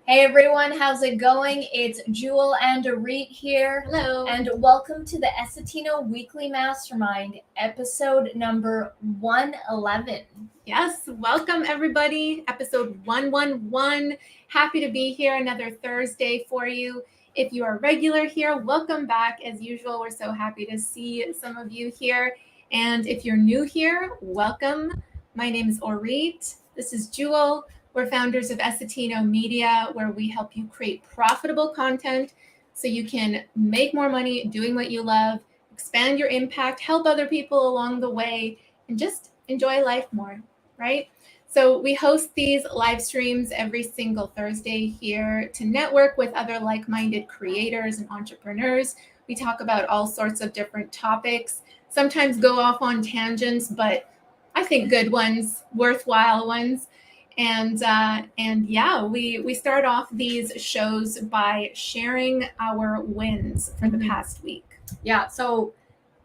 Hey everyone, how's it going? It's Jewel and Arit here. Hello. And welcome to the Essetino Weekly Mastermind, episode number 111. Yes, welcome everybody. Episode 111. Happy to be here another Thursday for you. If you are regular here, welcome back. As usual, we're so happy to see some of you here. And if you're new here, welcome. My name is Orit. This is Jewel. We're founders of Essetino Media, where we help you create profitable content so you can make more money doing what you love, expand your impact, help other people along the way, and just enjoy life more, right? So we host these live streams every single Thursday here to network with other like-minded creators and entrepreneurs. We talk about all sorts of different topics, sometimes go off on tangents, but I think good ones, worthwhile ones. And yeah, we start off these shows by sharing our wins for the past week. Yeah, so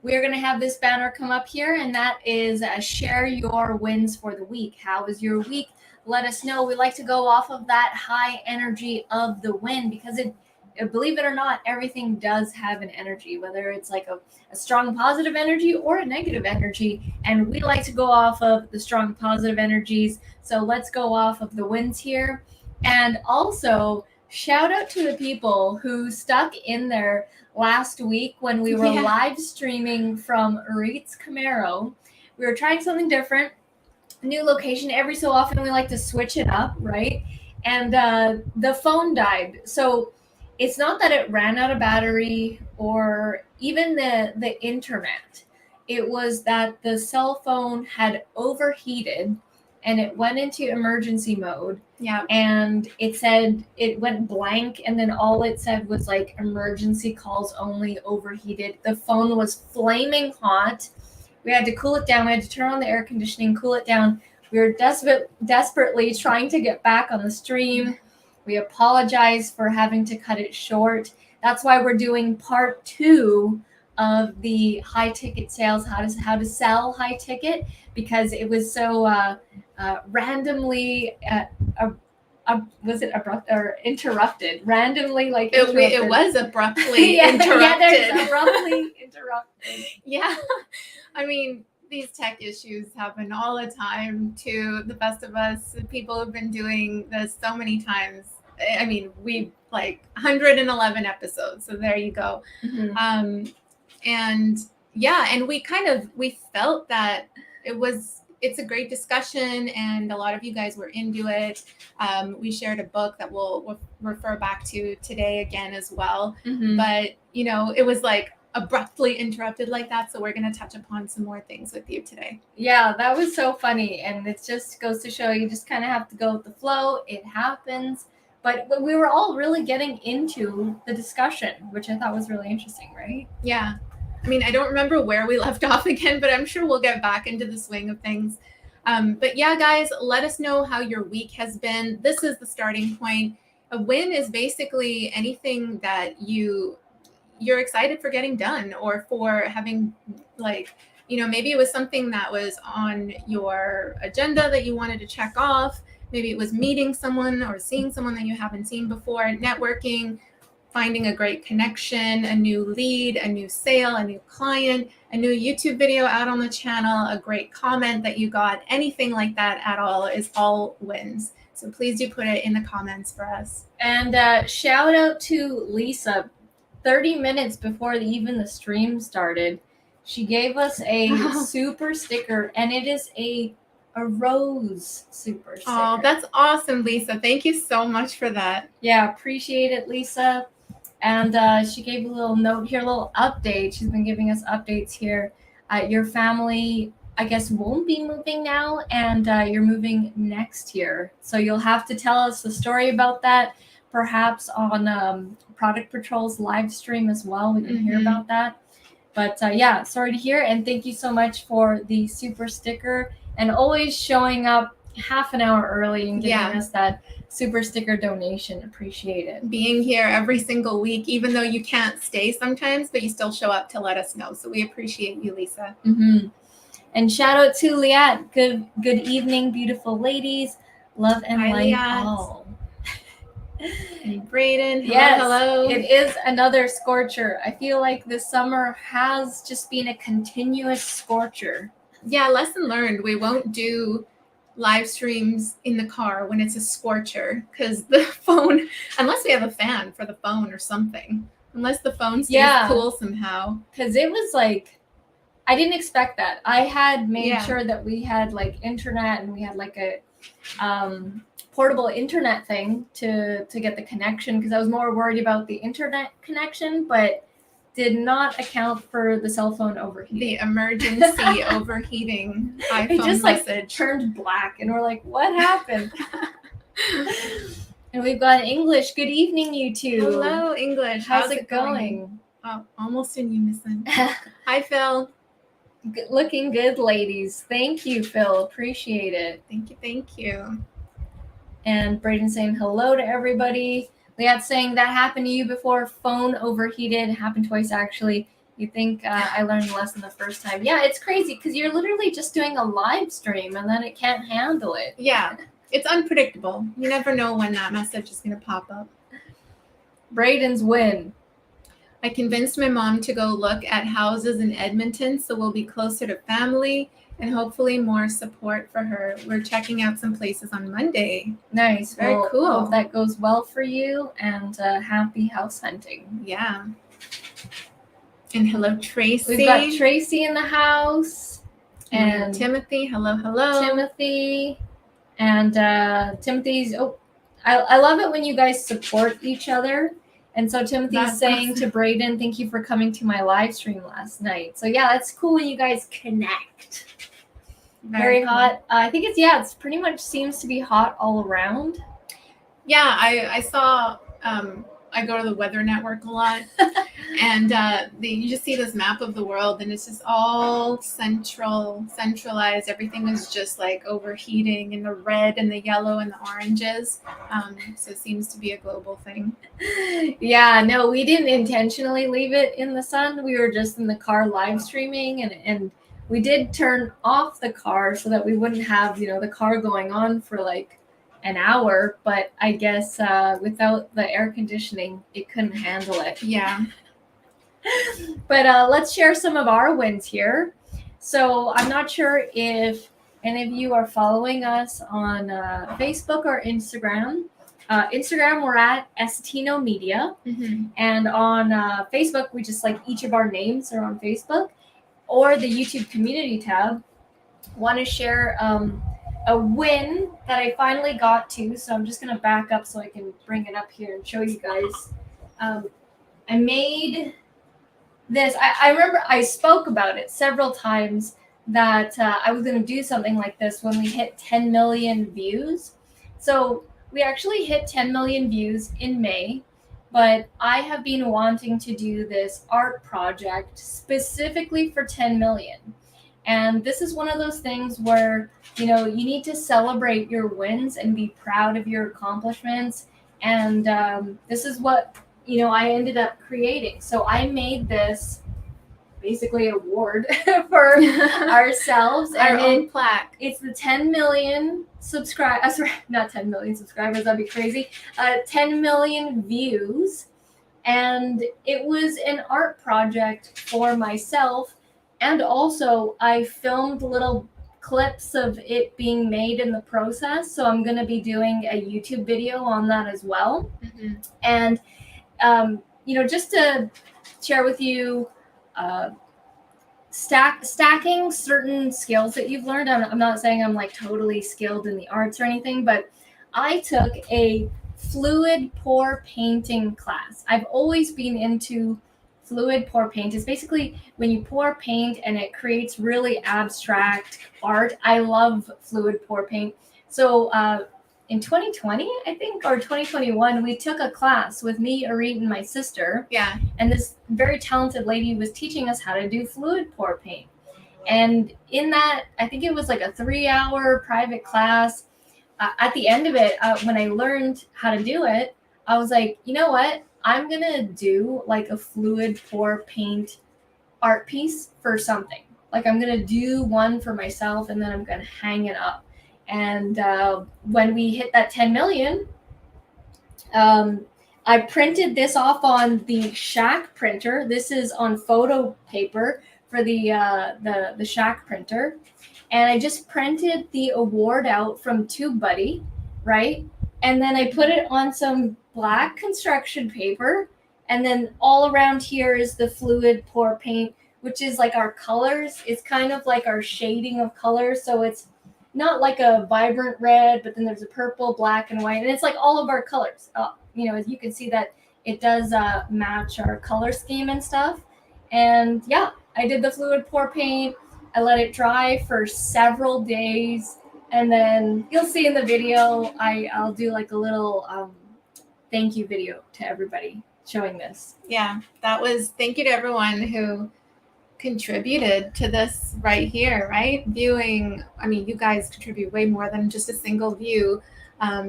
we're going to have this banner come up here, and that is share your wins for the week. How was your week? Let us know. We like to go off of that high energy of the win because believe it or not, everything does have an energy, whether it's like a strong positive energy or a negative energy. And we like to go off of the strong positive energies. So let's go off of the wins here. And also, shout out to the people who stuck in there last week when we were live streaming from Arit's Camaro. We were trying something different, new location. Every so often we like to switch it up, right? And the phone died. So it's not that it ran out of battery or even the internet. It was that the cell phone had overheated and it went into emergency mode. Yeah. And it said it went blank, and then all it said was like emergency calls only, overheated. The phone was flaming hot. We had to cool it down. We had to turn on the air conditioning, cool it down. We were desperately trying to get back on the stream. We apologize for having to cut it short. That's why we're doing part 2 of the high ticket sales, how to sell high ticket, because it was so randomly was it abrupt or interrupted? Randomly, like interrupted. It was abruptly interrupted. Yeah, there's abruptly interrupted. Yeah, I mean, these tech issues happen all the time to the best of us. People have been doing this so many times. I mean, we like 111 episodes, so there you go. Mm-hmm. And yeah, and we felt that it's a great discussion, and a lot of you guys were into it. We shared a book that we'll refer back to today again as well. Mm-hmm. But it was like abruptly interrupted like that, so we're going to touch upon some more things with you today. Yeah, that was so funny, and it just goes to show you just kind of have to go with the flow. It happens. But we were all really getting into the discussion, which I thought was really interesting, right? Yeah. I mean, I don't remember where we left off again, but I'm sure we'll get back into the swing of things. But yeah, guys, let us know how your week has been. This is the starting point. A win is basically anything that you're excited for getting done, or for having, like, maybe it was something that was on your agenda that you wanted to check off. Maybe it was meeting someone or seeing someone that you haven't seen before, networking, finding a great connection, a new lead, a new sale, a new client, a new YouTube video out on the channel, a great comment that you got, anything like that at all is all wins. So please do put it in the comments for us. And shout out to Lisa. 30 minutes before even the stream started, she gave us a super sticker, and it is a rose super sticker. Oh, that's awesome, Lisa. Thank you so much for that. Yeah, appreciate it, Lisa. And she gave a little note here, a little update. She's been giving us updates here. Your family, I guess, won't be moving now, and you're moving next year. So you'll have to tell us the story about that, perhaps on Product Patrol's live stream as well. We can hear about that. But yeah, sorry to hear, and thank you so much for the super sticker, and always showing up half an hour early and giving us that super sticker donation. Appreciate it. Being here every single week, even though you can't stay sometimes, but you still show up to let us know. So we appreciate you, Lisa. Mm-hmm. And shout out to Liat. Good evening, beautiful ladies. Love and light all. And Braden, hello, Yes, hello. it is another scorcher. I feel like this summer has just been a continuous scorcher. Yeah, lesson learned. We won't do live streams in the car when it's a scorcher because the phone, unless we have a fan for the phone or something, unless the phone stays cool somehow. Because it was like, I didn't expect that. I had made sure that we had like internet and we had like a portable internet thing to get the connection because I was more worried about the internet connection, but did not account for the cell phone overheating. The emergency overheating iPhone it just message. Turned black and we're like, what happened? And we've got English. Good evening, you two. Hello, English. How's it going? Oh, almost in unison. Hi, Phil. Looking good, ladies. Thank you, Phil. Appreciate it. Thank you. And Braden saying hello to everybody. Leanne saying that happened to you before. Phone overheated. Happened twice, actually. You think I learned the lesson the first time. Yeah, it's crazy because you're literally just doing a live stream and then it can't handle it. Yeah, it's unpredictable. You never know when that message is going to pop up. Braden's win. I convinced my mom to go look at houses in Edmonton so we'll be closer to family and hopefully more support for her. We're checking out some places on Monday. Nice. Very cool. Hope that goes well for you and happy house hunting. Yeah. And hello, Tracy. We've got Tracy in the house. And Timothy. Hello. Timothy. And Timothy's, I love it when you guys support each other. And so Timothy's saying to Braden, thank you for coming to my live stream last night. So yeah, that's cool when you guys connect. Very hot. I think it's pretty much seems to be hot all around. Yeah, I saw, I go to the Weather Network a lot, and you just see this map of the world, and it's just all centralized. Everything is just like overheating in the red and the yellow and the oranges. So it seems to be a global thing. Yeah, no, we didn't intentionally leave it in the sun. We were just in the car live streaming, and we did turn off the car so that we wouldn't have, the car going on for like an hour, but I guess without the air conditioning, it couldn't handle it. Yeah. But let's share some of our wins here. So I'm not sure if any of you are following us on Facebook or Instagram. Instagram, we're at Essetino Media. Mm-hmm. And on Facebook, we just like each of our names are on Facebook, or the YouTube community tab. Want to share a win that I finally got to. So I'm just going to back up so I can bring it up here and show you guys. I made this. I remember I spoke about it several times that I was going to do something like this when we hit 10 million views. So we actually hit 10 million views in May, but I have been wanting to do this art project specifically for 10 million. And this is one of those things where, you need to celebrate your wins and be proud of your accomplishments. And this is what, I ended up creating. So I made this basically award for ourselves. Our own plaque. It's the 10 million subscribers, not 10 million subscribers, that'd be crazy. 10 million views. And it was an art project for myself. And also, I filmed little clips of it being made in the process. So I'm going to be doing a YouTube video on that as well. Mm-hmm. And, just to share with you, stacking certain skills that you've learned. I'm not saying I'm like totally skilled in the arts or anything, but I took a fluid pour painting class. I've always been into fluid pour paint. It's basically when you pour paint and it creates really abstract art. I love fluid pour paint. So in 2020, I think, or 2021, we took a class with me, Arit, and my sister. Yeah. And this very talented lady was teaching us how to do fluid pour paint. And in that, I think it was like a 3-hour private class. At the end of it, when I learned how to do it, I was like, you know what? I'm going to do like a fluid pour paint art piece for something. Like I'm going to do one for myself and then I'm going to hang it up. And when we hit that 10 million, I printed this off on the Shack printer. This is on photo paper for the Shack printer. And I just printed the award out from TubeBuddy, right? And then I put it on some black construction paper. And then all around here is the fluid pour paint, which is like our colors. It's kind of like our shading of colors. So it's not like a vibrant red, but then there's a purple, black, and white. And it's like all of our colors. As you can see that it does match our color scheme and stuff. And yeah, I did the fluid pour paint. I let it dry for several days, and then you'll see in the video, I'll do like a little thank you video to everybody showing this. Yeah, thank you to everyone who contributed to this right here, right? Viewing, I mean, you guys contribute way more than just a single view,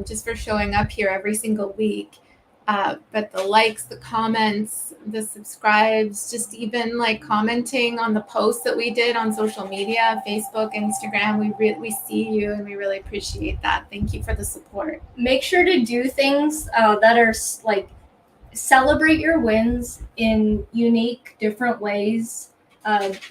just for showing up here every single week. But the likes, the comments, the subscribes, just even like commenting on the posts that we did on social media, Facebook, Instagram, we see you and we really appreciate that. Thank you for the support. Make sure to do things that are like celebrate your wins in unique, different ways.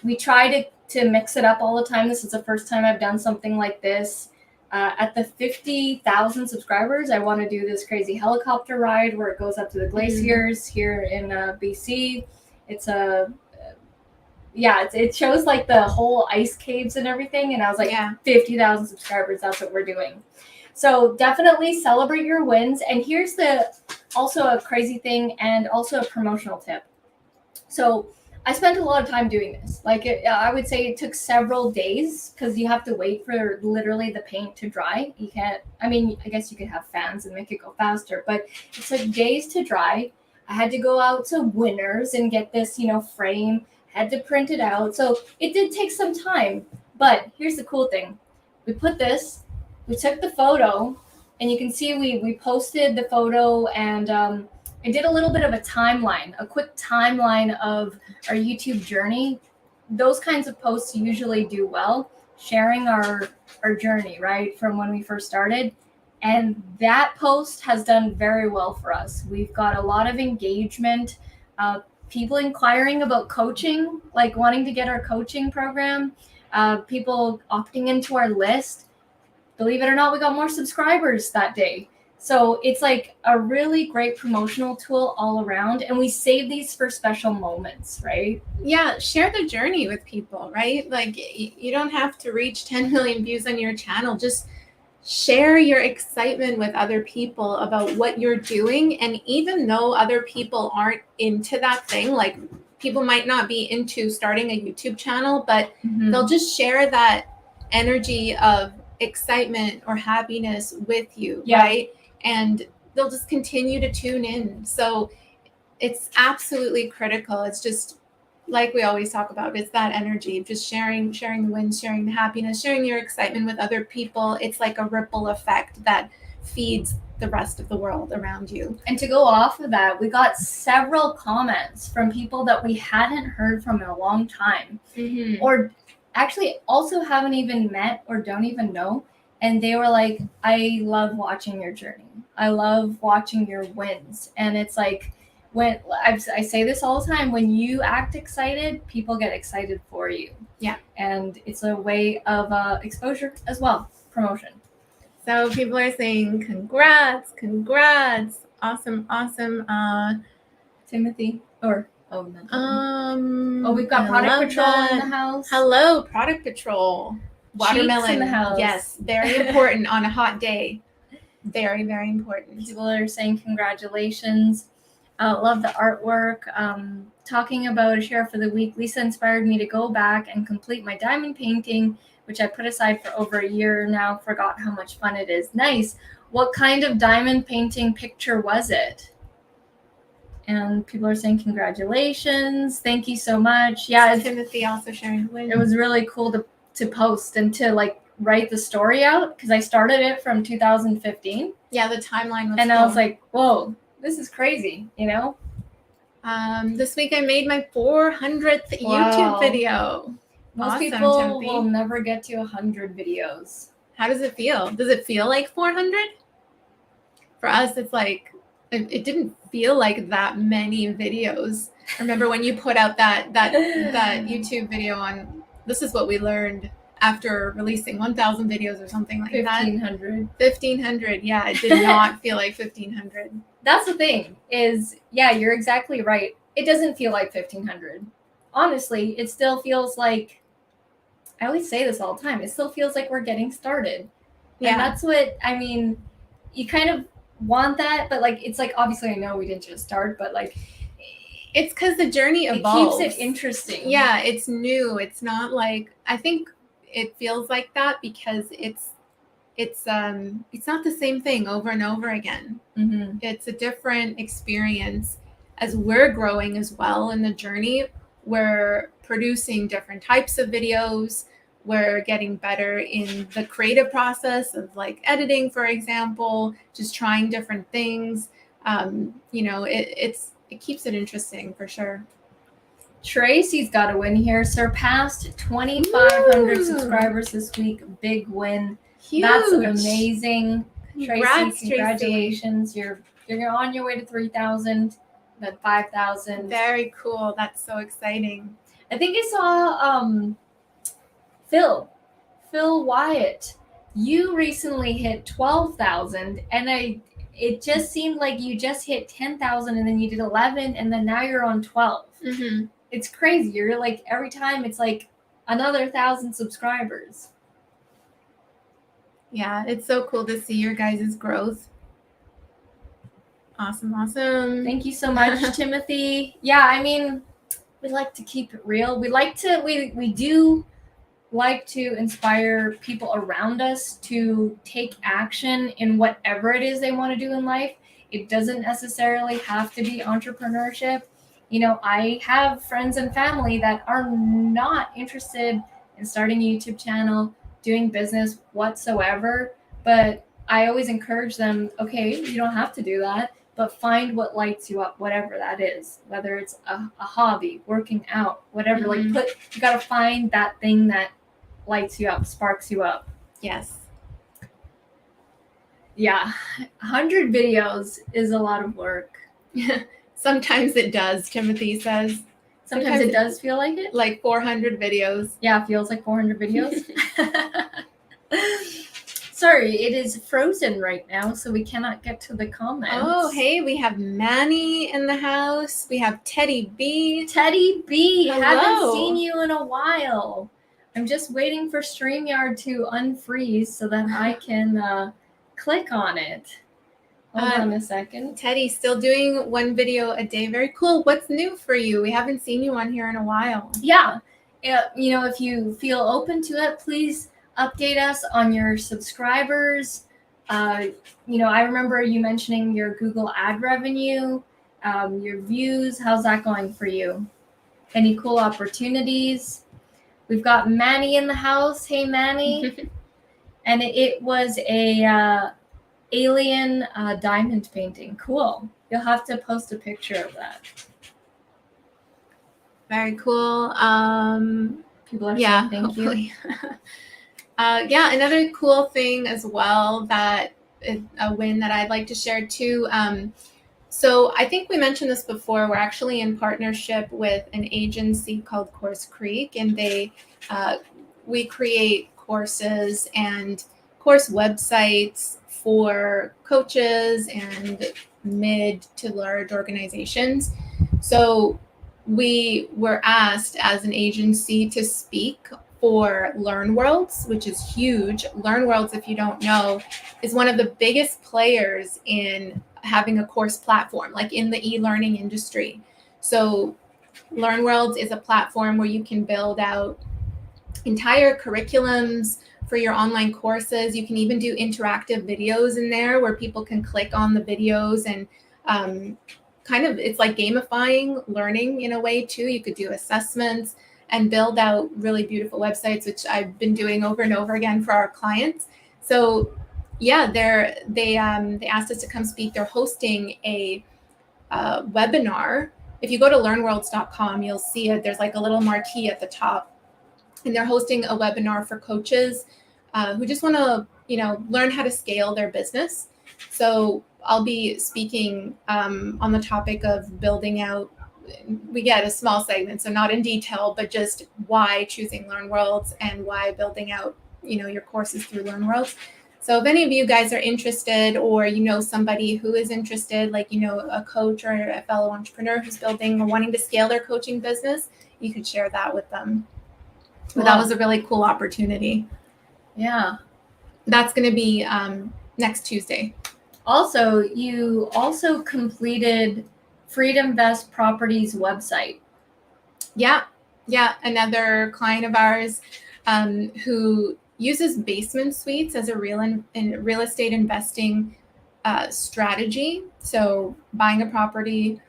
We try to mix it up all the time. This is the first time I've done something like this. At the 50,000 subscribers, I want to do this crazy helicopter ride where it goes up to the glaciers here in BC. It shows like the whole ice caves and everything. And I was like, 50,000 subscribers, that's what we're doing. So definitely celebrate your wins. And here's also a crazy thing and also a promotional tip. So I spent a lot of time doing this. I would say it took several days because you have to wait for literally the paint to dry. You can't, I guess you could have fans and make it go faster, but it took days to dry. I had to go out to Winners and get this, frame, had to print it out. So it did take some time, but here's the cool thing. We took the photo, and you can see we posted the photo, and I did a little bit of a quick timeline of our YouTube journey. Those kinds of posts usually do well, sharing our journey, right, from when we first started. And that post has done very well for us. We've got a lot of engagement, people inquiring about coaching, like wanting to get our coaching program, people opting into our list. Believe it or not, we got more subscribers that day. So it's like a really great promotional tool all around. And we save these for special moments, right? Yeah, share the journey with people, right? Like you don't have to reach 10 million views on your channel. Just share your excitement with other people about what you're doing. And even though other people aren't into that thing, like people might not be into starting a YouTube channel, but they'll just share that energy of excitement or happiness with you, right? And they'll just continue to tune in. So it's absolutely critical. It's just like we always talk about, it's that energy, just sharing the wins, sharing the happiness, sharing your excitement with other people. It's like a ripple effect that feeds the rest of the world around you. And to go off of that, we got several comments from people that we hadn't heard from in a long time, or actually also haven't even met or don't even know. And they were like, I love watching your journey. I love watching your wins. And it's like, when I say this all the time, when you act excited, people get excited for you. Yeah. And it's a way of exposure as well, promotion. So people are saying, congrats. Awesome. Timothy, we've got Product Patrol in the house. Hello, Product Patrol. Watermelon in the house. Yes, very important on a hot day. Very, very important. People are saying congratulations. Love the artwork. Talking about a share for the week, Lisa inspired me to go back and complete my diamond painting, which I put aside for over a year now. Forgot how much fun it is. Nice. What kind of diamond painting picture was it? And people are saying congratulations. Thank you so much. Yeah, Timothy also sharing the win. It was really cool to post and to like write the story out because I started it from 2015. Yeah, the timeline was and cool. I was like, whoa, this is crazy, This week I made my 400th YouTube video. Most people will never get to 100 videos. How does it feel? Does it feel like 400? For us, it's like it didn't feel like that many videos. I remember when you put out that YouTube video on this is what we learned after releasing 1,000 videos or something like 1,500. that. 1,500. Yeah, it did not feel like 1,500. That's the thing is, yeah, you're exactly right. It doesn't feel like 1,500. Honestly, it still feels like, I always say this all the time, it still feels like we're getting started. Yeah. And that's what, I mean, you kind of want that, but like, it's like, obviously I know we didn't just start, but like, it's because the journey evolves. It keeps it interesting. Yeah, it's new. It's not like, I think it feels like that because it's not the same thing over and over again. Mm-hmm. It's a different experience as we're growing as well in the journey. We're producing different types of videos. We're getting better in the creative process of like editing, for example, just trying different things. It keeps it interesting for sure. Tracy's got a win here. Surpassed 2,500 subscribers this week. Big win. Huge. That's amazing. Congrats, Tracy, congratulations. Tracy. You're on your way to 3,000, then 5,000. Very cool. That's so exciting. I think I saw Phil Wyatt. You recently hit 12,000, and it just seemed like you just hit 10,000, and then you did 11, and then now you're on 12. Mm-hmm. It's crazy. You're like, every time it's like another 1,000 subscribers. Yeah, it's so cool to see your guys' growth. Awesome. Thank you so much, Timothy. Yeah, I mean, we like to keep it real. We do like to inspire people around us to take action in whatever it is they want to do in life. It doesn't necessarily have to be entrepreneurship. You know, I have friends and family that are not interested in starting a YouTube channel, doing business whatsoever, but I always encourage them, okay, you don't have to do that, but find what lights you up, whatever that is, whether it's a hobby, working out, whatever. Mm-hmm. You got to find that thing that lights you up, sparks you up. Yes. Yeah, 100 videos is a lot of work. Sometimes it does, Timothy says. Sometimes it does feel like it. Like 400 videos. Yeah, it feels like 400 videos. Sorry, it is frozen right now, so we cannot get to the comments. Oh, hey, we have Manny in the house. We have Teddy B. Teddy B, hello. Haven't seen you in a while. I'm just waiting for StreamYard to unfreeze so that I can click on it. Hold on a second. Teddy, still doing one video a day. Very cool. What's new for you? We haven't seen you on here in a while. Yeah. You know, if you feel open to it, please update us on your subscribers. You know, I remember you mentioning your Google ad revenue, your views. How's that going for you? Any cool opportunities? We've got Manny in the house. Hey, Manny. And it was a alien diamond painting. Cool. You'll have to post a picture of that. Very cool. People are saying thank hopefully. You. Yeah, another cool thing as well that is a win that I'd like to share too. So I think we mentioned this before. We're actually in partnership with an agency called Course Creek, and we create courses and course websites for coaches and mid to large organizations. So we were asked as an agency to speak for LearnWorlds, which is huge. LearnWorlds, if you don't know, is one of the biggest players in having a course platform, like in the e-learning industry. So LearnWorlds is a platform where you can build out entire curriculums for your online courses. You can even do interactive videos in there where people can click on the videos and kind of, it's like gamifying learning in a way too. You could do assessments and build out really beautiful websites, which I've been doing over and over again for our clients. So yeah, they asked us to come speak. They're hosting a webinar. If you go to learnworlds.com, you'll see it. There's like a little marquee at the top, and they're hosting a webinar for coaches who just want to, learn how to scale their business. So I'll be speaking on the topic of building out. We get a small segment, so not in detail, but just why choosing LearnWorlds and why building out, your courses through LearnWorlds. So if any of you guys are interested, or somebody who is interested, like a coach or a fellow entrepreneur who's building or wanting to scale their coaching business, you could share that with them. But that was a really cool opportunity. Yeah. That's going to be next Tuesday. Also, you also completed Freedom Vest Properties website. Yeah. Another client of ours who uses basement suites as a real estate investing strategy. So buying a property,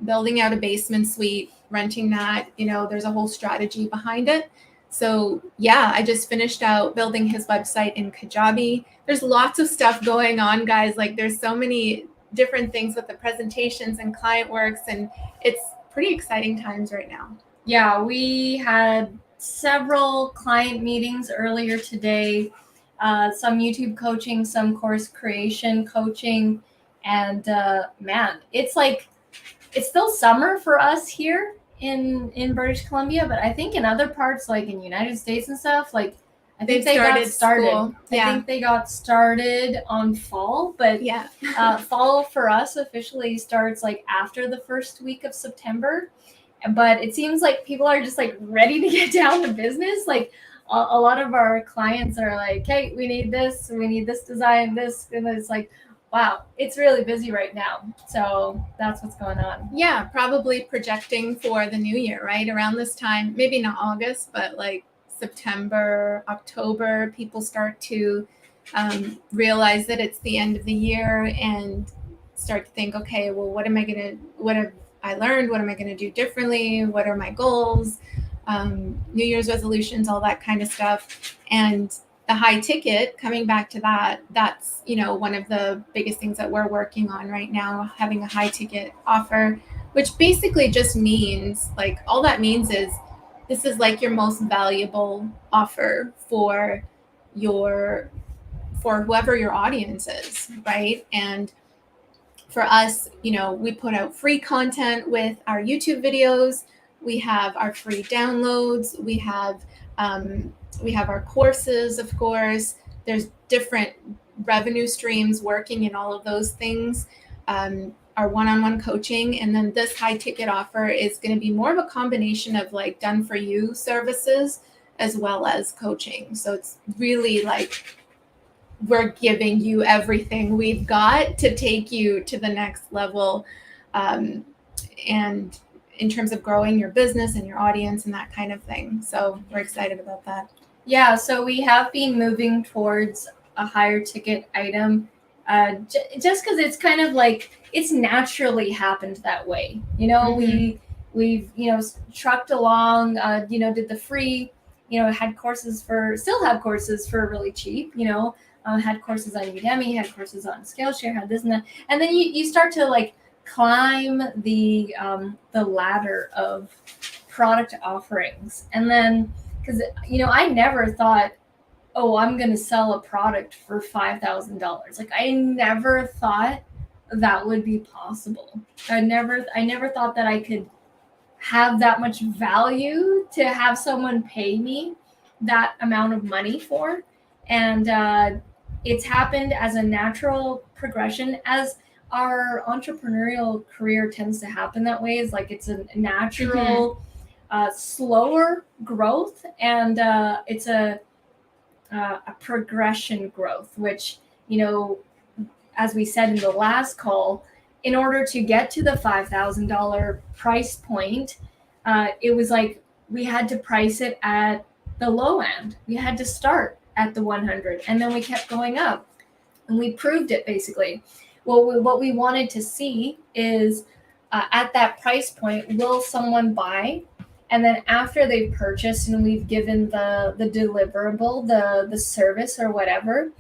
building out a basement suite, renting that, there's a whole strategy behind it. So yeah, I just finished out building his website in Kajabi. There's lots of stuff going on, guys. Like there's so many different things with the presentations and client works, and it's pretty exciting times right now. Yeah, we had several client meetings earlier today, some YouTube coaching, some course creation coaching, and man, it's still summer for us here in British Columbia, but I think in other parts, like in United States and stuff, like I think they got started. Yeah. I think they got started on fall, but yeah, fall for us officially starts like after the first week of September. But it seems like people are just like ready to get down to business. Like a lot of our clients are like, hey, we need this design, this, and it's like, wow, it's really busy right now. So that's what's going on. Yeah, probably projecting for the new year, right? Around this time, maybe not August, but like September, October, people start to realize that it's the end of the year and start to think, okay, well, what have I learned? What am I going to do differently? What are my goals? New Year's resolutions, all that kind of stuff. And the high ticket, coming back to that's, one of the biggest things that we're working on right now, having a high ticket offer, which basically just means like, all that means is this is like your most valuable offer for whoever your audience is, right? And for us, we put out free content with our YouTube videos. We have our free downloads. We have our courses, of course. There's different revenue streams working in all of those things. Our one-on-one coaching, and then this high ticket offer is going to be more of a combination of like done for you services as well as coaching. So it's really like we're giving you everything we've got to take you to the next level, and in terms of growing your business and your audience and that kind of thing. So we're excited about that. Yeah, so we have been moving towards a higher ticket item, just because it's kind of like it's naturally happened that way. We've trucked along, did the free, still have courses for really cheap, had courses on Udemy, had courses on Skillshare, had this and that. And then you start to like climb the ladder of product offerings. And then, because, I never thought, oh, I'm going to sell a product for $5,000. Like I never thought that would be possible. I never thought that I could have that much value to have someone pay me that amount of money for. And it's happened as a natural progression, as our entrepreneurial career tends to happen that way. Is like it's a natural, slower growth, and it's a progression growth, which, as we said in the last call, in order to get to the $5,000 price point, it was like we had to price it at the low end. We had to start at the 100, and then we kept going up, and we proved it basically. Well, what we wanted to see is at that price point, will someone buy? And then after they've purchased and we've given the deliverable, the service or whatever,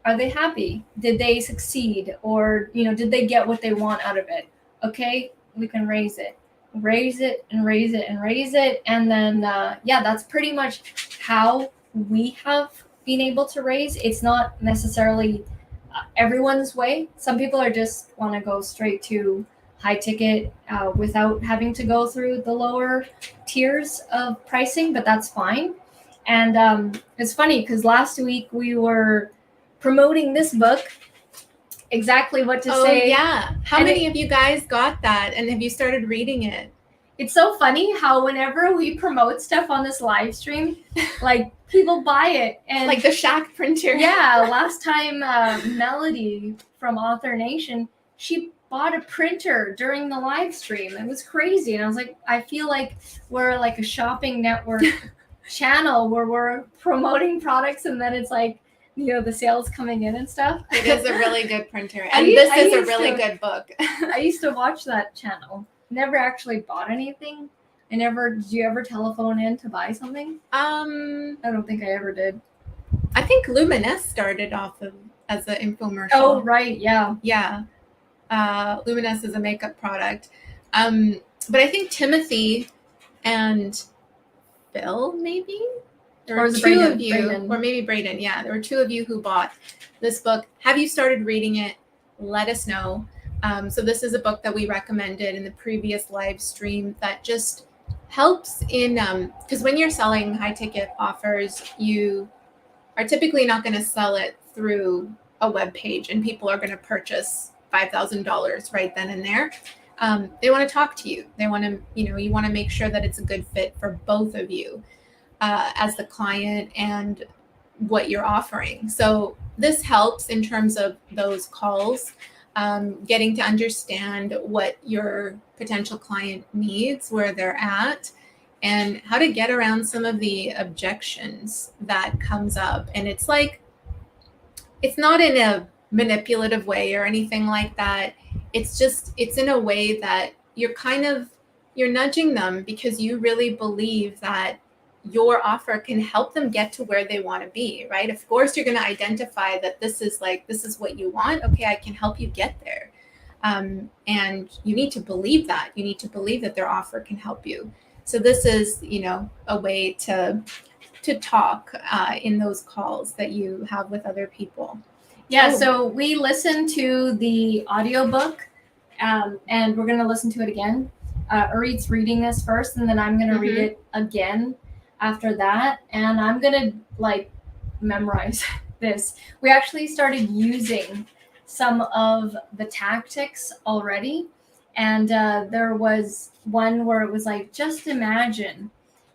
are they happy? Did they succeed? Or, did they get what they want out of it? Okay, we can raise it. Raise it and raise it and raise it. And then, that's pretty much how we have been able to raise. It's not necessarily everyone's way. Some people are just want to go straight to high ticket without having to go through the lower tiers of pricing, but that's fine. And it's funny because last week we were promoting this book, exactly what to say. Oh yeah. How many of you guys got that and have you started reading it? It's so funny how whenever we promote stuff on this live stream, like people buy it. And like the Shack printer. Yeah, last time Melody from Author Nation, she bought a printer during the live stream. It was crazy. And I was like, I feel like we're like a shopping network channel where we're promoting products and then it's like, you know, the sales coming in and stuff. It is a really good printer. And this is a really good book. I used to watch that channel. Never actually bought anything. Did you ever telephone in to buy something? I don't think I ever did. I think Luminous started off as an infomercial. Oh, right. Yeah. Yeah. Luminous is a makeup product. But I think Timothy and Bill, maybe? There were two of you, or maybe Brayden. Yeah, there were two of you who bought this book. Have you started reading it? Let us know. So this is a book that we recommended in the previous live stream that just helps in, because when you're selling high ticket offers, you are typically not going to sell it through a web page and people are going to purchase $5,000 right then and there. They want to talk to you. They want to, you want to make sure that it's a good fit for both of you as the client and what you're offering. So this helps in terms of those calls, getting to understand what your potential client needs, where they're at, and how to get around some of the objections that comes up. And it's like, it's not in a manipulative way or anything like that. It's in a way that you're nudging them because you really believe that your offer can help them get to where they want to be, right? Of course, you're going to identify that this is what you want. Okay, I can help you get there. And you need to believe that. You need to believe that their offer can help you. So this is, a way to talk in those calls that you have with other people. Yeah, so we listened to the audiobook and we're going to listen to it again. Urit's reading this first and then I'm going to read it again after that. And I'm going to memorize this. We actually started using some of the tactics already. And there was one where it was like, just imagine.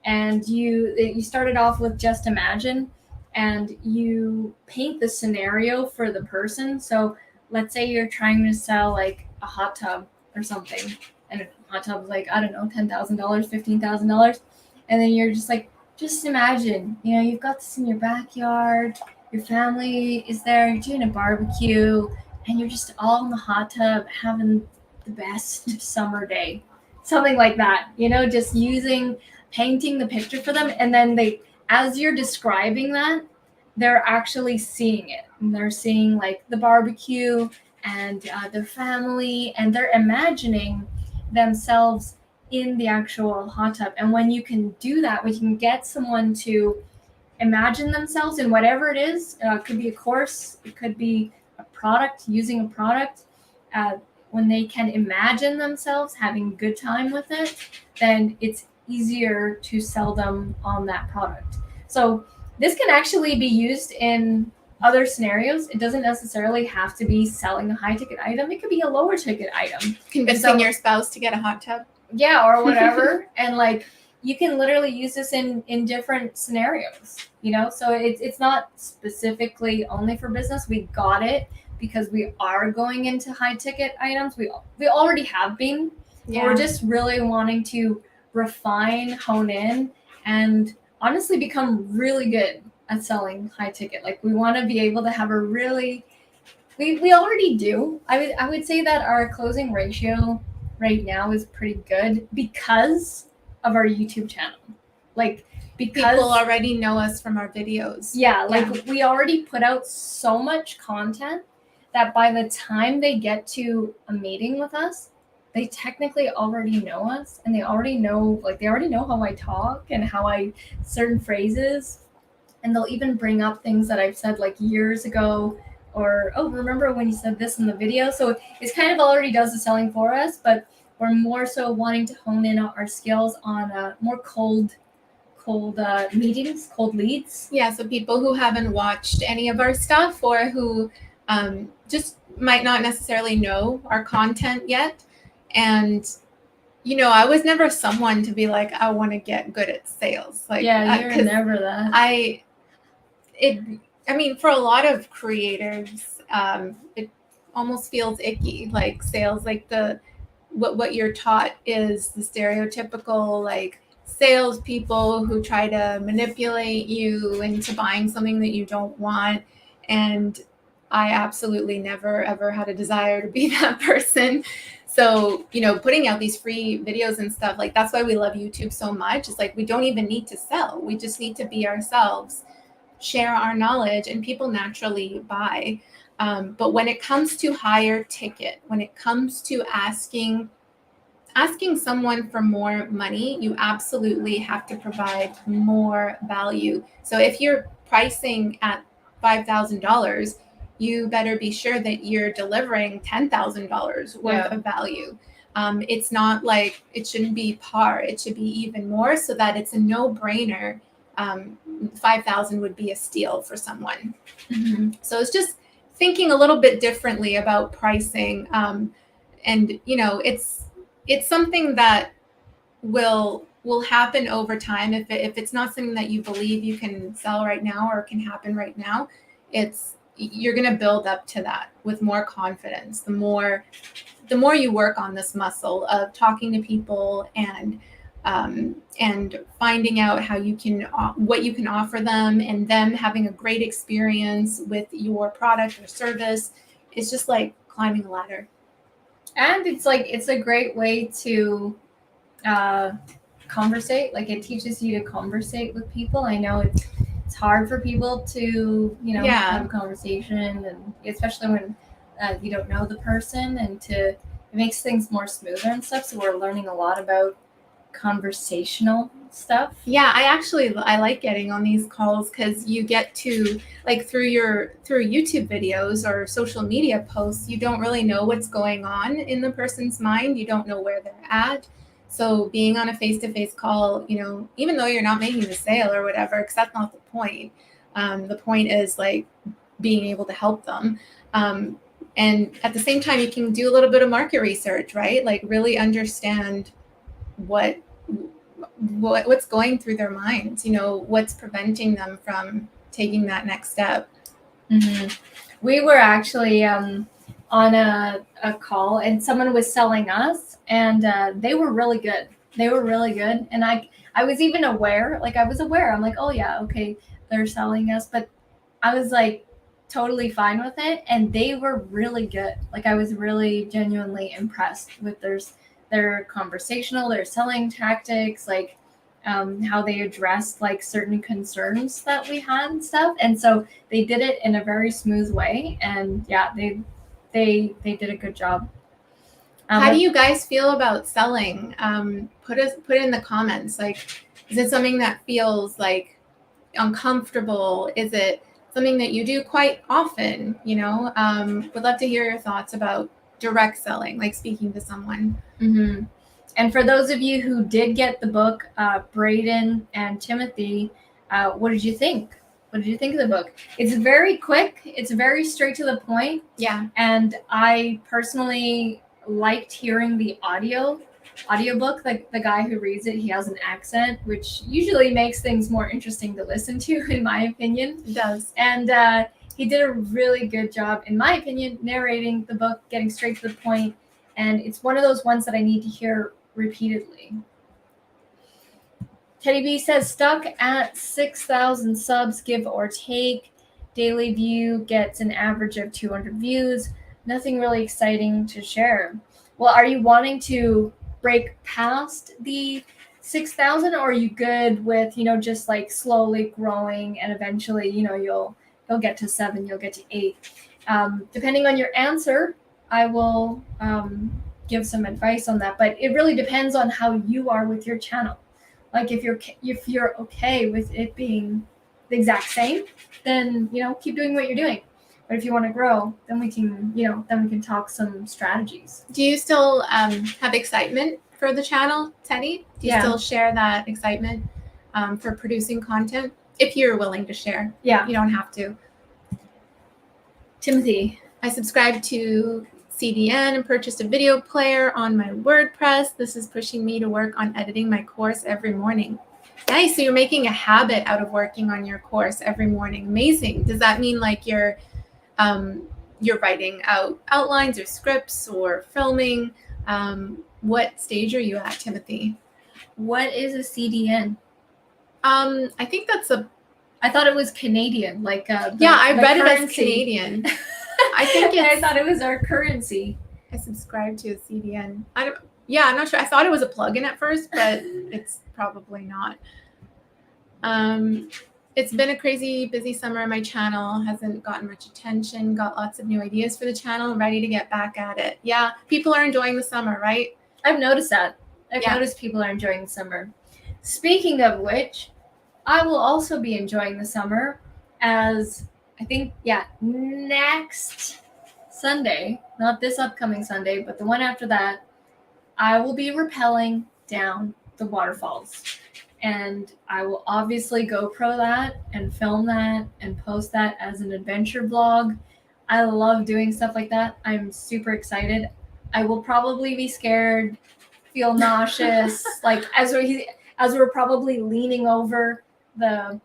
And you started off with just imagine. And you paint the scenario for the person. So let's say you're trying to sell like a hot tub or something, and a hot tub is like, I don't know, $10,000, $15,000. And then you're just like, just imagine, you've got this in your backyard, your family is there, you're doing a barbecue, and you're just all in the hot tub having the best summer day. Something like that, just painting the picture for them. And then as you're describing that, they're actually seeing it. And they're seeing like the barbecue and their family, and they're imagining themselves in the actual hot tub. And when you can do that, when you can get someone to imagine themselves in whatever it is, it could be a course, it could be a product, using a product, when they can imagine themselves having a good time with it, then it's easier to sell them on that product. So this can actually be used in other scenarios. It doesn't necessarily have to be selling a high ticket item. It could be a lower ticket item. Convincing your spouse to get a hot tub. Yeah, or whatever. And you can literally use this in different scenarios, so it's not specifically only for business. We got it because we are going into high ticket items. We already have been. Yeah. We're just really wanting to refine, hone in, and honestly become really good at selling high ticket. We want to be able to have we already do. I would say that our closing ratio right now is pretty good because of our YouTube channel. Because people already know us from our videos. Yeah, we already put out so much content that by the time they get to a meeting with us, they technically already know us, and they already know how I talk and how certain phrases, and they'll even bring up things that I've said years ago or, oh, remember when you said this in the video? So it's kind of already does the selling for us, but we're more so wanting to hone in our skills on more cold meetings, cold leads. Yeah, so people who haven't watched any of our stuff or who just might not necessarily know our content yet. And, you know, I was never someone to be like, I want to get good at sales. Like, yeah, you're 'cause never that. I mean, for a lot of creatives, it almost feels icky, like sales, like what you're taught is the stereotypical like salespeople who try to manipulate you into buying something that you don't want. And I absolutely never ever had a desire to be that person. So, you know, putting out these free videos and stuff, like that's why we love YouTube so much. It's like we don't even need to sell. We just need to be ourselves, share our knowledge, and people naturally buy. But when it comes to higher ticket, when it comes to asking someone for more money, you absolutely have to provide more value. So if you're pricing at $5,000, you better be sure that you're delivering $10,000 worth of value. It's not like it shouldn't be par, it should be even more, so that it's a no-brainer. 5,000 would be a steal for someone. Mm-hmm. So it's just thinking a little bit differently about pricing. And you know, it's something that will happen over time. If it's not something that you believe you can sell right now or can happen right now, you're going to build up to that with more confidence. The more you work on this muscle of talking to people and finding out how you can what you can offer them, and them having a great experience with your product or service, it's just like climbing a ladder. And it's a great way to conversate. Like it teaches you to conversate with people. I know it's hard for people to have a conversation, and especially when you don't know the person, and it makes things more smoother and stuff. So we're learning a lot about conversational stuff. Yeah, I like getting on these calls because you get to, like, through YouTube videos or social media posts, you don't really know what's going on in the person's mind. You don't know where they're at. So being on a face-to-face call, you know, even though you're not making the sale or whatever, because that's not the point. The point is like being able to help them. And at the same time, you can do a little bit of market research, right? Like really understand what's going through their minds, you know, what's preventing them from taking that next step. Mm-hmm. We were actually on a call, and someone was selling us, and they were really good. And I was even aware, I'm like, oh yeah, okay, they're selling us, but I was like totally fine with it, and they were really good. Like I was really genuinely impressed with their conversational, their selling tactics, like how they addressed like certain concerns that we had and stuff. And so they did it in a very smooth way, and yeah, they did a good job. How do you guys feel about selling? Put in the comments. Like, is it something that feels like uncomfortable? Is it something that you do quite often? You know, would love to hear your thoughts about direct selling, like speaking to someone. Mm-hmm. And for those of you who did get the book, Braden and Timothy, what did you think? What did you think of the book? It's very quick. It's very straight to the point. Yeah. And I personally liked hearing the audiobook. Like the guy who reads it, he has an accent, which usually makes things more interesting to listen to, in my opinion. It does. And he did a really good job, in my opinion, narrating the book, getting straight to the point. And it's one of those ones that I need to hear repeatedly. Teddy B says, stuck at 6,000 subs, give or take. Daily view gets an average of 200 views. Nothing really exciting to share. Well, are you wanting to break past the 6,000, or are you good with, just like slowly growing, and eventually, you'll get to 7, you'll get to 8. Depending on your answer, I will give some advice on that, but it really depends on how you are with your channel. Like if you're okay with it being the exact same, then keep doing what you're doing. But if you want to grow, then we can talk some strategies. Do you still have excitement for the channel, Teddy? Do you still share that excitement for producing content? If you're willing to share. Yeah. You don't have to. Timothy. I subscribed to CDN and purchased a video player on my WordPress. This is pushing me to work on editing my course every morning. Nice. So you're making a habit out of working on your course every morning. Amazing. Does that mean like you're writing out outlines or scripts or filming? What stage are you at, Timothy? What is a CDN? I think that's I thought it was Canadian, like I the read currency. it as Canadian. I think I thought it was our currency. I subscribed to a CDN. I'm not sure. I thought it was a plugin at first, but it's probably not. It's been a crazy busy summer. My channel hasn't gotten much attention. Got lots of new ideas for the channel. Ready to get back at it. Yeah, people are enjoying the summer, right? I've noticed that. I've noticed people are enjoying the summer. Speaking of which, I will also be enjoying the summer as I think, next Sunday, not this upcoming Sunday, but the one after that, I will be rappelling down the waterfalls. And I will obviously GoPro that and film that and post that as an adventure vlog. I love doing stuff like that. I'm super excited. I will probably be scared, feel nauseous, like as we're probably leaning over the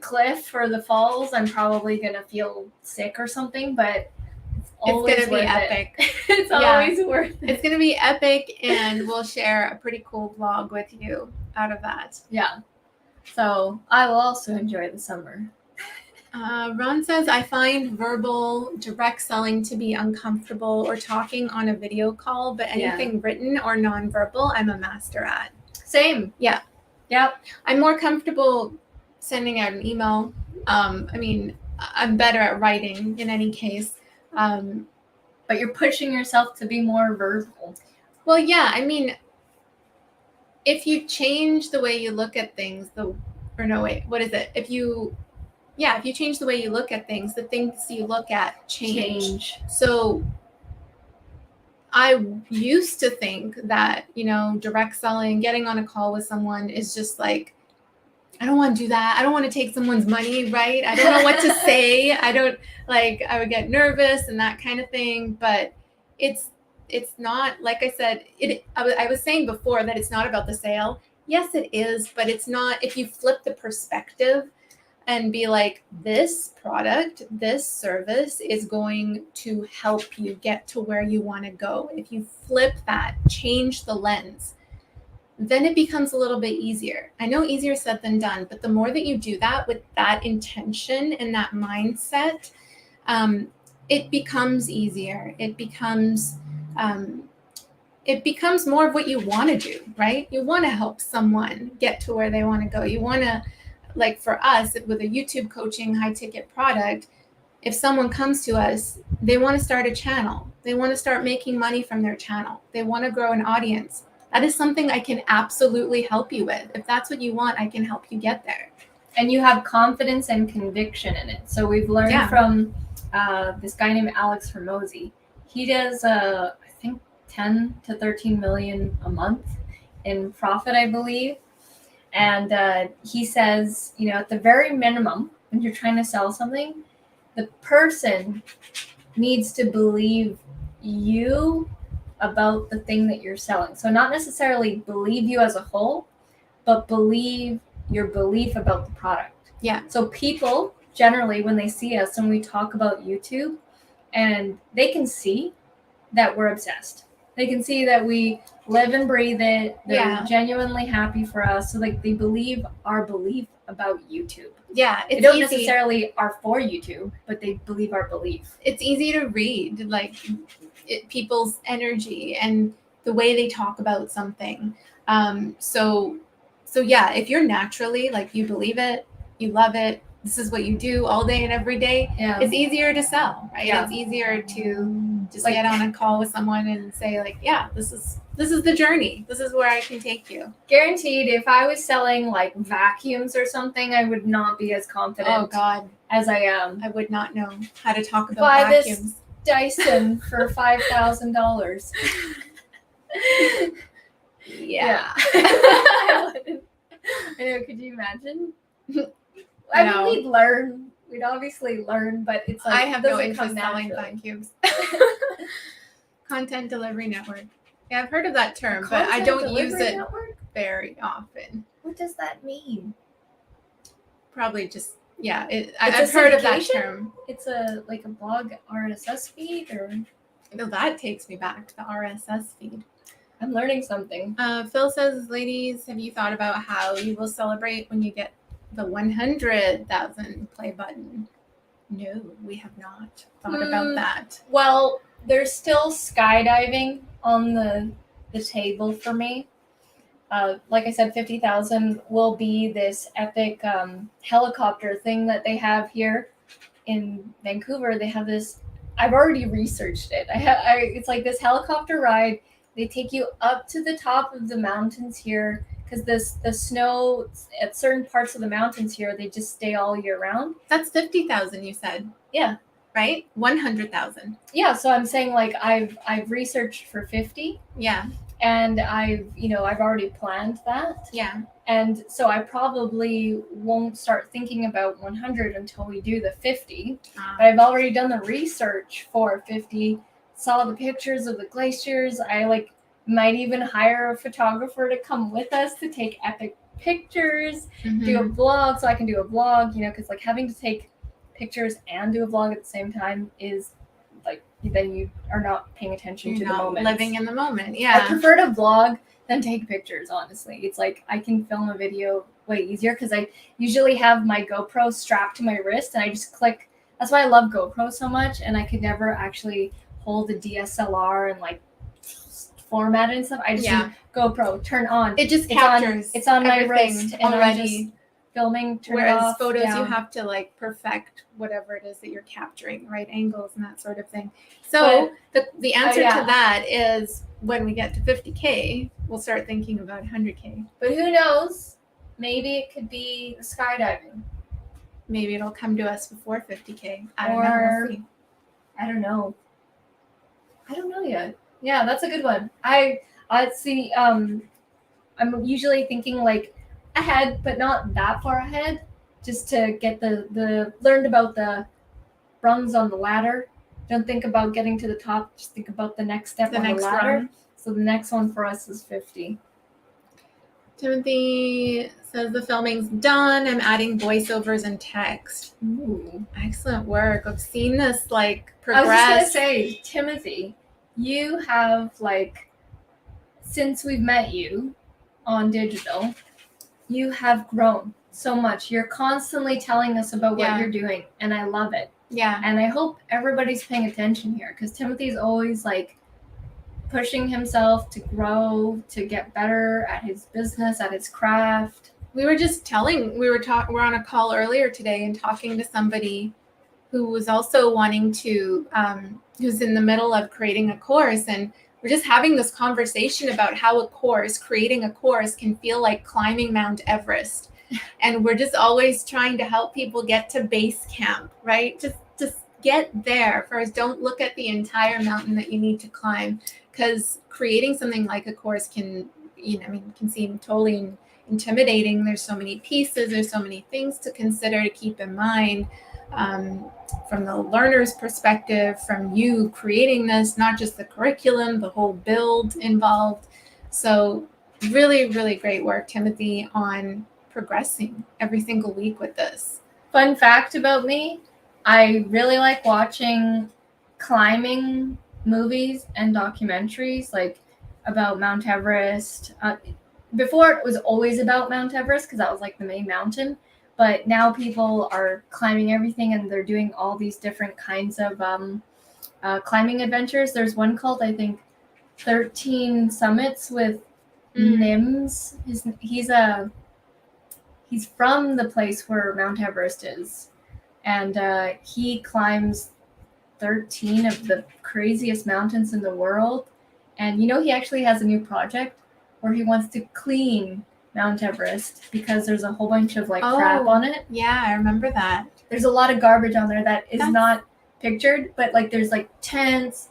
cliff or the falls, I'm probably gonna feel sick or something, but it's gonna be epic. It's always worth it. It's gonna be epic, and we'll share a pretty cool vlog with you out of that. Yeah. So I will also enjoy the summer. Ron says, I find verbal direct selling to be uncomfortable or talking on a video call, but anything written or nonverbal, I'm a master at. Same. Yeah. Yep. I'm more comfortable sending out an email. I'm better at writing in any case. But you're pushing yourself to be more verbal. Well, yeah. If you change the way you look at things, If you change the way you look at things, the things you look at change. So I used to think that, direct selling, getting on a call with someone is just like, I don't want to do that. I don't want to take someone's money, right? I don't know what to say. I would get nervous and that kind of thing. But it's not, like I said, I was saying before that it's not about the sale. Yes, it is, but it's not. If you flip the perspective and be like, this product, this service is going to help you get to where you want to go. If you flip that, change the lens, then it becomes a little bit easier. I know easier said than done, but the more that you do that with that intention and that mindset, it becomes easier. It becomes more of what you want to do, right? You want to help someone get to where they want to go. You want to, like for us with a YouTube coaching high ticket product, if someone comes to us, they want to start a channel. They want to start making money from their channel. They want to grow an audience. That is something I can absolutely help you with. If that's what you want, I can help you get there. And you have confidence and conviction in it. So we've learned from this guy named Alex Hormozy. He does, I think, 10 to 13 million a month in profit, I believe. And he says, at the very minimum, when you're trying to sell something, the person needs to believe you about the thing that you're selling. So not necessarily believe you as a whole, but believe your belief about the product. Yeah. So people generally, when they see us and we talk about YouTube, and they can see that we're obsessed. They can see that we live and breathe it. They're genuinely happy for us. So they believe our belief about YouTube. Yeah. They don't necessarily are for YouTube, but they believe our belief. It's easy to read, people's energy and the way they talk about something. So yeah, if you're naturally, you believe it, you love it, this is what you do all day and every day, Yeah. it's easier to sell, right? Yeah. It's easier to just Like- get on a call with someone and say like, yeah, this is the journey. This is where I can take you. Guaranteed, if I was selling like vacuums or something, I would not be as confident Oh God, as I am. I would not know how to talk about Buy this vacuums. Dyson for $5,000. Yeah. I wouldn't. I know, could you imagine? I No. mean, we'd learn. We'd obviously learn, but it's like I have no doesn't interest come selling naturally. vacuums. Content delivery network. Yeah, I've heard of that term, but I Content don't use delivery it network? very often. What does that mean? Probably just I've It's a heard of that syndication? term. It's a blog RSS feed, or No, that takes me back to the RSS feed. I'm learning something. Phil says, ladies, have you thought about how you will celebrate when you get the 100,000 play button? No, we have not thought about that. Well, there's still skydiving on the table for me. Like I said, 50,000 will be this epic helicopter thing that they have here in Vancouver. They have this. I've already researched it. It's like this helicopter ride. They take you up to the top of the mountains here because the snow at certain parts of the mountains here, they just stay all year round. That's 50,000, you said. Yeah. Right? 100,000. Yeah. So I'm saying like I've researched for 50. Yeah. And I've already planned that. Yeah. And so I probably won't start thinking about 100 until we do the 50. But I've already done the research for 50, saw the pictures of the glaciers. I might even hire a photographer to come with us to take epic pictures, do a vlog, so I can do a vlog, because like having to take pictures and do a vlog at the same time is like, then you are not paying attention to the moment. Living in the moment. Yeah. I prefer to vlog than take pictures, honestly. It's like I can film a video way easier because I usually have my GoPro strapped to my wrist and I just click. That's why I love GoPro so much, and I could never actually hold the DSLR and like format it and stuff. I just do GoPro, turn on. It just captures. It's on my wrist and already. I'm just filming, turn Whereas it off, photos, down. you have to like perfect whatever it is that you're capturing, right angles and that sort of thing. So the answer to that is when we get to 50K, we'll start thinking about 100K. But who knows? Maybe it could be skydiving. Maybe it'll come to us before 50K. I don't know. We'll see. I don't know. I don't know yet. Yeah, that's a good one. I see. I'm usually thinking like ahead, but not that far ahead, just to get the learned about the rungs on the ladder. Don't think about getting to the top, just think about the next step on the ladder. Rung. So the next one for us is 50. Timothy says the filming's done. I'm adding voiceovers and text. Ooh. Excellent work. I've seen this like progress. I was just gonna say, Timothy, you have since we've met you on digital, you have grown so much. You're constantly telling us about what you're doing, and I love it. Yeah. And I hope everybody's paying attention here because Timothy's always pushing himself to grow, to get better at his business, at his craft. We were we're on a call earlier today and talking to somebody who was also wanting to, who's in the middle of creating a course. And we're just having this conversation about how creating a course can feel like climbing Mount Everest. And we're just always trying to help people get to base camp, right? Just get there first. Don't look at the entire mountain that you need to climb, because creating something like a course can seem totally intimidating. There's so many pieces, there's so many things to consider, to keep in mind, from the learner's perspective, from you creating this, not just the curriculum, the whole build involved. So really, really great work, Timothy, on progressing every single week with this. Fun fact about me, I really like watching climbing movies and documentaries about Mount Everest. Before it was always about Mount Everest because that was the main mountain, but now people are climbing everything and they're doing all these different kinds of climbing adventures. There's one called, I think, 13 Summits with Nims. He's he's from the place where Mount Everest is, and he climbs 13 of the craziest mountains in the world. And he actually has a new project where he wants to clean Mount Everest because there's a whole bunch of crap on it. Yeah, I remember that. There's a lot of garbage on there that is not pictured, but there's tents,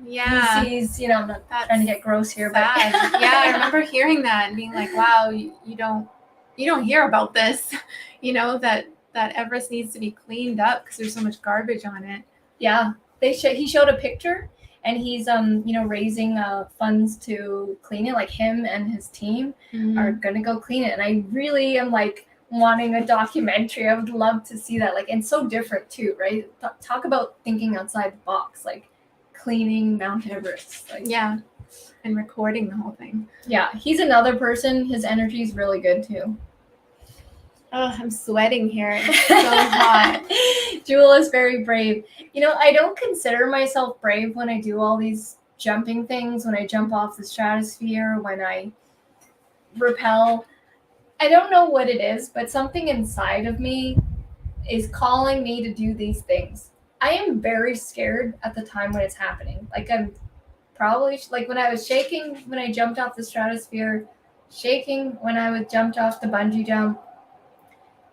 feces, I'm not trying to get gross here, sad. But yeah, I remember hearing that and being like, wow, you don't hear about this, that Everest needs to be cleaned up because there's so much garbage on it. Yeah, he showed a picture, and he's raising funds to clean it. Him and his team are gonna go clean it, and I really am wanting a documentary. I would love to see that. And so different too, right? Talk about thinking outside the box, cleaning Mount Everest. Yeah, and recording the whole thing. Yeah, he's another person. His energy is really good too. Oh, I'm sweating here. It's so hot. Jewel is very brave. I don't consider myself brave when I do all these jumping things, when I jump off the stratosphere, when I rappel. I don't know what it is, but something inside of me is calling me to do these things. I am very scared at the time when it's happening. I'm probably when I was shaking when I jumped off the stratosphere, shaking when I was jumped off the bungee jump.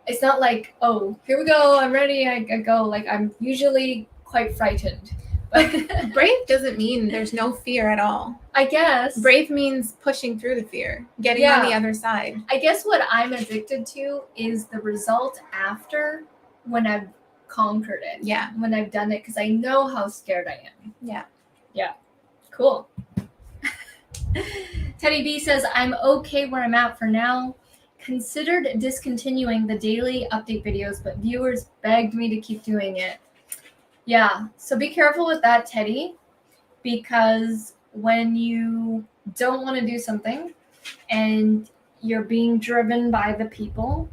It's not oh, here we go, I'm ready, I go. I'm usually quite frightened. But brave doesn't mean there's no fear at all. I guess. Brave means pushing through the fear, getting on the other side. I guess what I'm addicted to is the result after, when I've conquered it. Yeah. When I've done it, because I know how scared I am. Yeah. Yeah. Cool. Teddy B says, I'm okay where I'm at for now. Considered discontinuing the daily update videos, but viewers begged me to keep doing it. Yeah, so be careful with that, Teddy, because when you don't want to do something and you're being driven by the people,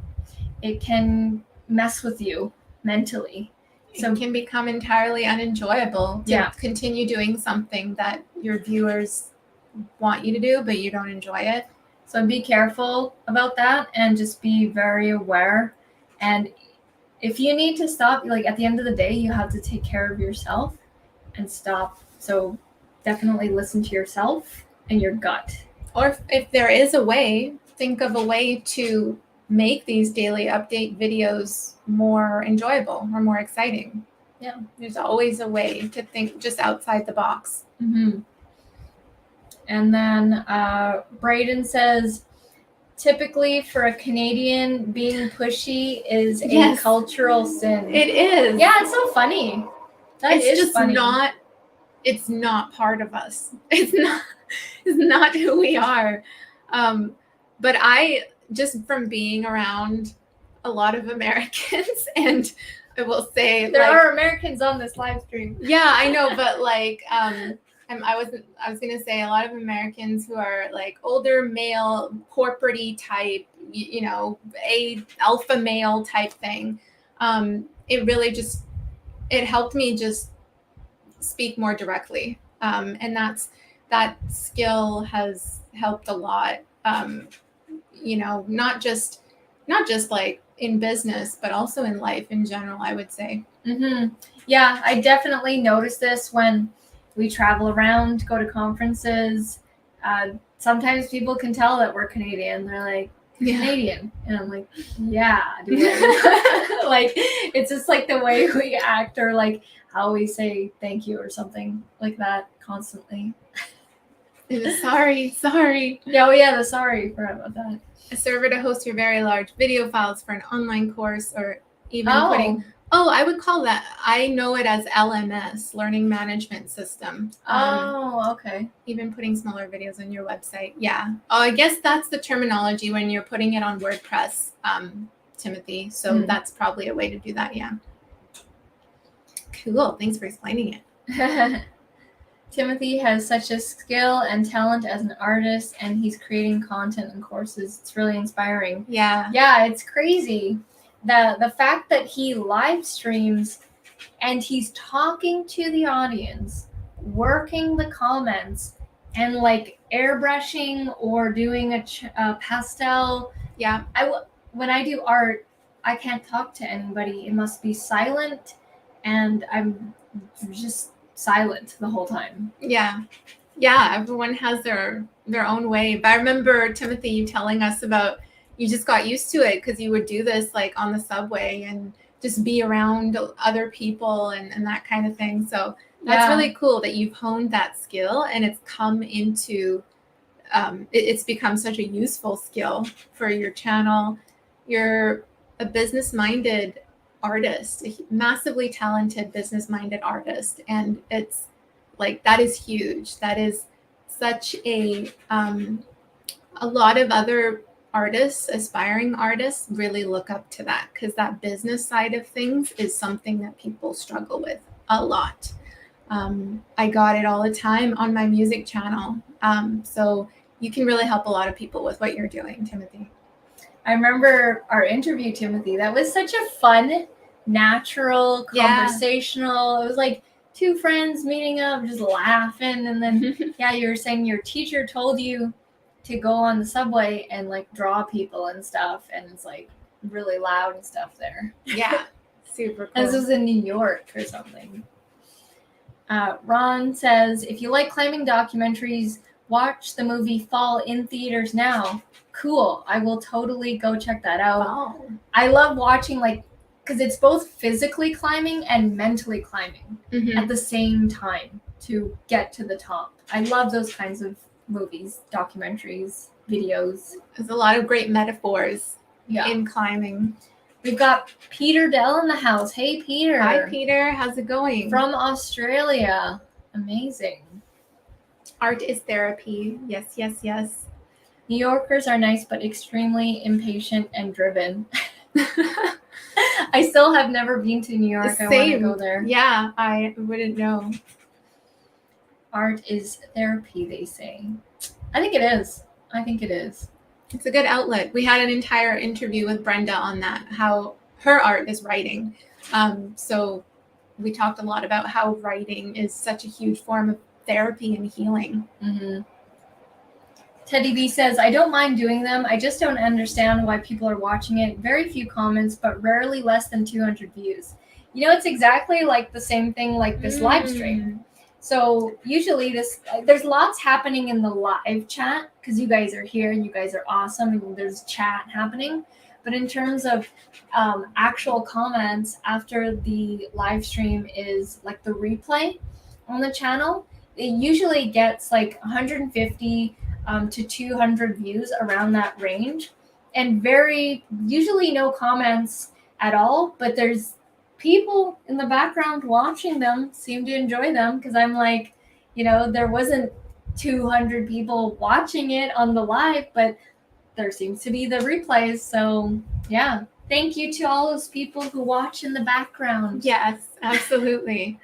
it can mess with you mentally. So it can become entirely unenjoyable to continue doing something that your viewers want you to do, but you don't enjoy it. So be careful about that and just be very aware. And if you need to stop, at the end of the day, you have to take care of yourself and stop. So definitely listen to yourself and your gut. Or if there is a way, think of a way to make these daily update videos more enjoyable or more exciting. Yeah. There's always a way to think just outside the box. Mm-hmm. And then Braden says, typically for a Canadian, being pushy is a cultural sin. It is. Yeah, it's so funny. It's just funny. It's not part of us. It's not who we are. But I, just from being around a lot of Americans, and I will say there are Americans on this live stream. Yeah, I know, but I was gonna say a lot of Americans who are older male, corporate-y type, a alpha male type thing. It really it helped me just speak more directly, and that skill has helped a lot. Not just in business, but also in life in general, I would say. Mm-hmm. Yeah, I definitely noticed this when we travel around, go to conferences. Sometimes people can tell that we're Canadian. They're like, Canadian. And I'm like, yeah, dude. It's just the way we act, or how we say thank you or something like that constantly. Sorry. Yeah, the sorry. Forgot about that. A server to host your very large video files for an online course, or even putting... Oh, I would call that, I know it as LMS, Learning Management System. Okay. Even putting smaller videos on your website. Yeah. Oh, I guess that's the terminology when you're putting it on WordPress, Timothy. So that's probably a way to do that, yeah. Cool. Thanks for explaining it. Timothy has such a skill and talent as an artist, and he's creating content and courses. It's really inspiring. Yeah. Yeah, it's crazy. The fact that he live streams and he's talking to the audience, working the comments, and airbrushing or doing a pastel. Yeah. when I do art, I can't talk to anybody. It must be silent, and I'm just silent the whole time. Yeah. Everyone has their own way. But I remember, Timothy, you telling us about you just got used to it because you would do this like on the subway and just be around other people and that kind of thing. So that's really cool that you've honed that skill and it's come into it's become such a useful skill for your channel. You're a business-minded artist, a massively talented business-minded artist, and it's like that is huge. That is such a lot of other artists, aspiring artists, really look up to that because that business side of things is something that people struggle with a lot. I got it all the time on my music channel. So you can really help a lot of people with what you're doing, Timothy. I remember our interview, Timothy. That was such a fun, natural, conversational. It was like two friends meeting up, just laughing. And then, you were saying your teacher told you to go on the subway and like draw people and stuff. And it's like really loud and stuff there. Yeah, super cool. And this was in New York or something. Ron says, if you like climbing documentaries, watch the movie Fall in theaters now. Cool. I will totally go check that out. Oh. I love watching because it's both physically climbing and mentally climbing at the same time to get to the top. I love those kinds of movies, documentaries, videos. There's a lot of great metaphors in climbing. We've got Peter Dell in the house. Hey, Peter. Hi, Peter. How's it going? From Australia. Amazing. Art is therapy. Yes, yes, yes. New Yorkers are nice, but extremely impatient and driven. I still have never been to New York. Same. I want to go there. Yeah, I wouldn't know. Art is therapy, they say. I think it is. It's a good outlet. We had an entire interview with Brenda on that, how her art is writing. So we talked a lot about how writing is such a huge form of therapy and healing. Mm-hmm. Teddy B says, I don't mind doing them. I just don't understand why people are watching it. Very few comments, but rarely less than 200 views. It's exactly like the same thing like this live stream. So usually there's lots happening in the live chat because you guys are here and you guys are awesome and there's chat happening. But in terms of actual comments after the live stream is like the replay on the channel, it usually gets like 150 to 200 views, around that range, and usually no comments at all, but there's people in the background watching them, seem to enjoy them, because I'm like, there wasn't 200 people watching it on the live, but there seems to be the replays. So yeah, thank you to all those people who watch in the background. Yes, absolutely.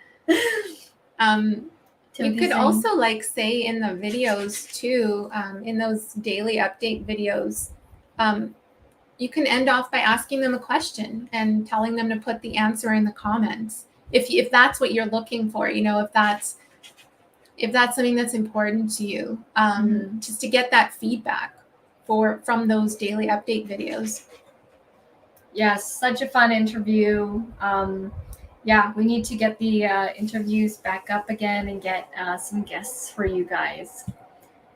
You could also say in the videos too, in those daily update videos, you can end off by asking them a question and telling them to put the answer in the comments. If that's what you're looking for, if that's something that's important to you, just to get that feedback from those daily update videos. Yes, such a fun interview. We need to get the interviews back up again and get some guests for you guys.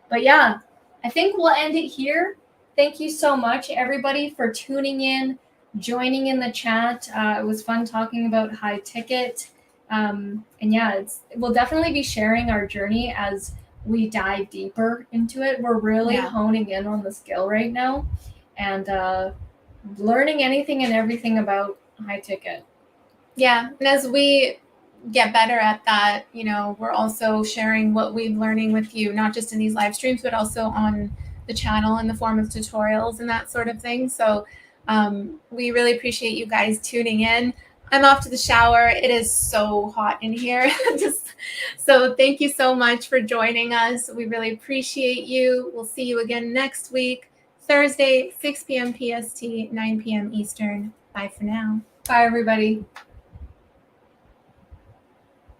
But yeah, I think we'll end it here. Thank you so much, everybody, for tuning in, joining in the chat. It was fun talking about high ticket. We'll definitely be sharing our journey as we dive deeper into it. We're really honing in on the skill right now and learning anything and everything about high ticket. Yeah, and as we get better at that, we're also sharing what we're learning with you, not just in these live streams, but also on the channel in the form of tutorials and that sort of thing. So we really appreciate you guys tuning in. I'm off to the shower. It is so hot in here. So thank you so much for joining us. We really appreciate you. We'll see you again next week, Thursday, 6 p.m. PST, 9 p.m. Eastern. Bye for now. Bye, everybody.